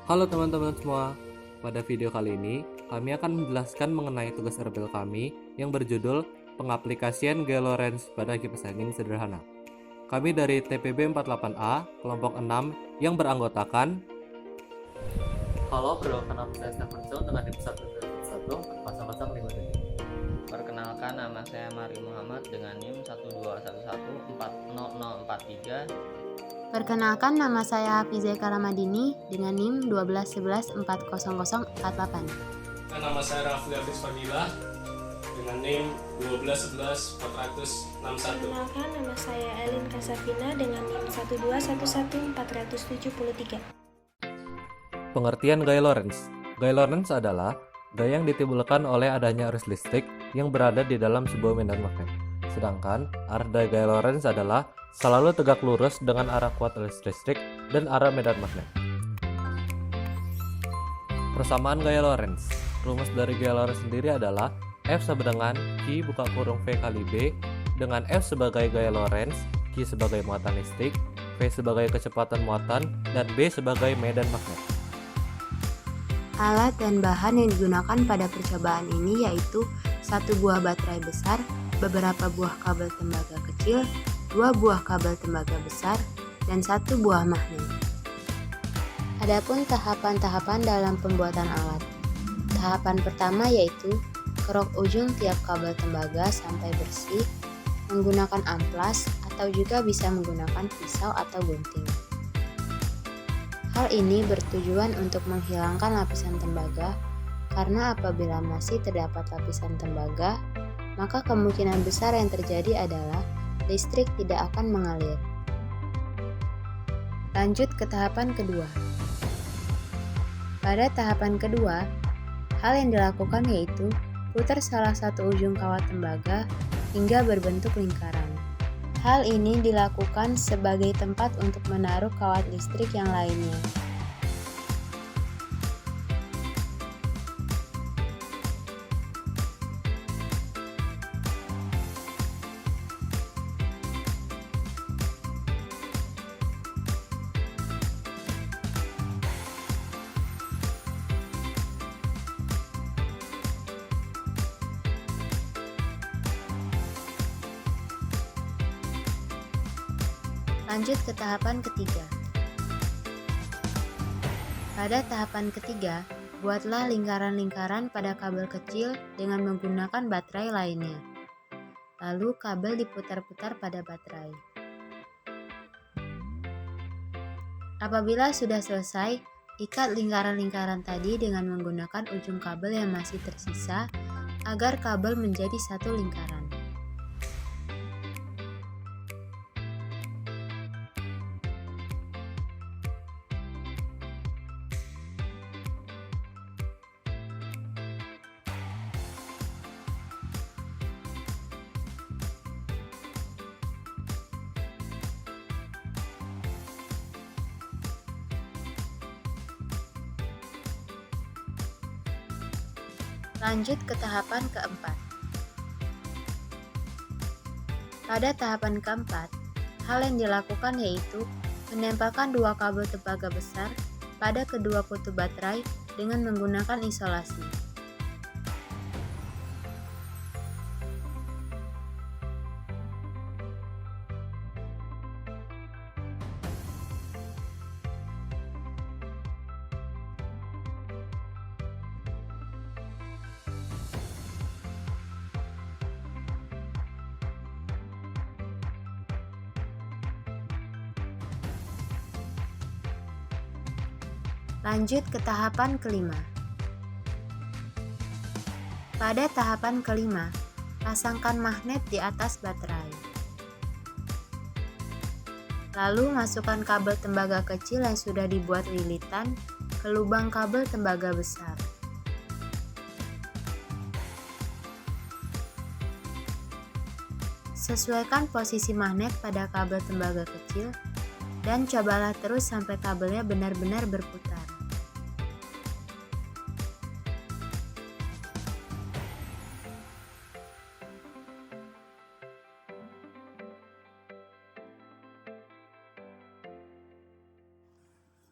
Halo teman-teman semua, pada video kali ini kami akan menjelaskan mengenai tugas rebel kami yang berjudul Pengaplikasian Gaya Lorentz pada kipas angin sederhana. Kami dari TPB 48A, kelompok 6 yang beranggotakan Halo, perkenalkan nama saya Stefan Sung dengan NIM 10057. Perkenalkan, nama saya Mario Muhammad dengan NIM 121140043. Perkenalkan, nama saya Hafizah Karamadini dengan NIM 121140048. Nama saya Rafli Hafiz Fadilah dengan NIM 1211461. Perkenalkan, nama saya Elin Kasafina dengan NIM 1211473. pengertian gaya Lorentz. Gaya Lorentz adalah gaya yang ditimbulkan oleh adanya arus listrik yang berada di dalam sebuah medan magnet. Sedangkan arah dari gaya Lorentz adalah selalu tegak lurus dengan arah kuat arus listrik dan arah medan magnet. Persamaan gaya Lorentz. Rumus dari gaya Lorentz sendiri adalah F sama dengan Q buka kurung V kali B, dengan F sebagai gaya Lorentz, Q sebagai muatan listrik, V sebagai kecepatan muatan, dan B sebagai medan magnet. Alat dan bahan yang digunakan pada percobaan ini yaitu satu buah baterai besar, beberapa buah kabel tembaga kecil, dua buah kabel tembaga besar, dan satu buah magnet. Adapun tahapan-tahapan dalam pembuatan alat. Tahapan pertama yaitu kerok ujung tiap kabel tembaga sampai bersih menggunakan amplas atau juga bisa menggunakan pisau atau gunting. Hal ini bertujuan untuk menghilangkan lapisan tembaga, karena apabila masih terdapat lapisan tembaga, maka kemungkinan besar yang terjadi adalah listrik tidak akan mengalir. Lanjut ke tahapan kedua. Pada tahapan kedua, hal yang dilakukan yaitu putar salah satu ujung kawat tembaga hingga berbentuk lingkaran. Hal ini dilakukan sebagai tempat untuk menaruh kawat listrik yang lainnya. Lanjut ke tahapan ketiga. Pada tahapan ketiga, buatlah lingkaran-lingkaran pada kabel kecil dengan menggunakan baterai lainnya. Lalu kabel diputar-putar pada baterai. Apabila sudah selesai, ikat lingkaran-lingkaran tadi dengan menggunakan ujung kabel yang masih tersisa agar kabel menjadi satu lingkaran. Lanjut ke tahapan keempat. Pada tahapan keempat, hal yang dilakukan yaitu menempelkan dua kabel tembaga besar pada kedua kutub baterai dengan menggunakan isolasi. Lanjut ke tahapan kelima. Pada tahapan kelima, pasangkan magnet di atas baterai. Lalu masukkan kabel tembaga kecil yang sudah dibuat lilitan ke lubang kabel tembaga besar. Sesuaikan posisi magnet pada kabel tembaga kecil dan cobalah terus sampai kabelnya benar-benar berputar.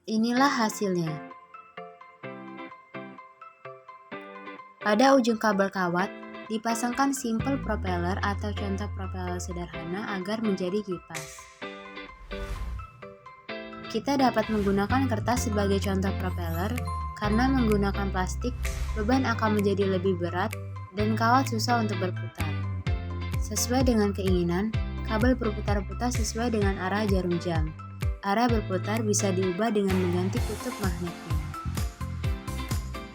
Inilah hasilnya. Pada ujung kabel kawat, dipasangkan simpel propeller atau contoh propeller sederhana agar menjadi kipas. Kita dapat menggunakan kertas sebagai contoh propeller karena menggunakan plastik, beban akan menjadi lebih berat dan kawat susah untuk berputar. Sesuai dengan keinginan, kabel berputar-putar sesuai dengan arah jarum jam. Arah berputar bisa diubah dengan mengganti kutub magnetnya.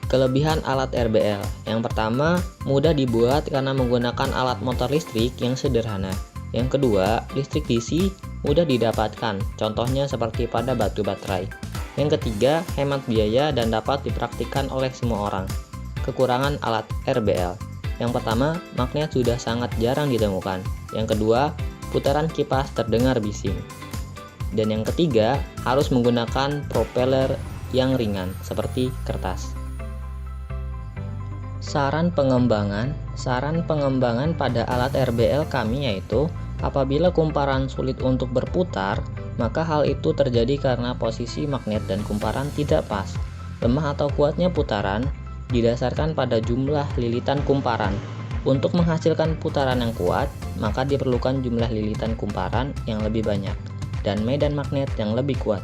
Kelebihan alat RBL. Yang pertama, mudah dibuat karena menggunakan alat motor listrik yang sederhana. Yang kedua, listrik DC mudah didapatkan, contohnya seperti pada batu baterai. Yang ketiga, hemat biaya dan dapat dipraktikkan oleh semua orang. Kekurangan alat RBL. Yang pertama, magnet sudah sangat jarang ditemukan. Yang kedua, putaran kipas terdengar bising. Dan yang ketiga, harus menggunakan propeller yang ringan seperti kertas. Saran pengembangan pada alat RBL kami yaitu apabila kumparan sulit untuk berputar, maka hal itu terjadi karena posisi magnet dan kumparan tidak pas. Lemah atau kuatnya putaran didasarkan pada jumlah lilitan kumparan. Untuk menghasilkan putaran yang kuat, maka diperlukan jumlah lilitan kumparan yang lebih banyak dan medan magnet yang lebih kuat.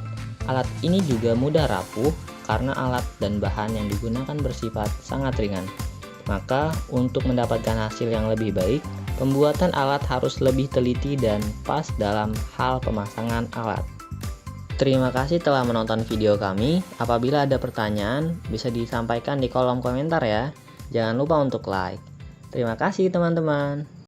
Alat ini juga mudah rapuh karena alat dan bahan yang digunakan bersifat sangat ringan. Maka, untuk mendapatkan hasil yang lebih baik, pembuatan alat harus lebih teliti dan pas dalam hal pemasangan alat. Terima kasih telah menonton video kami. Apabila ada pertanyaan, bisa disampaikan di kolom komentar ya. Jangan lupa untuk like. Terima kasih teman-teman.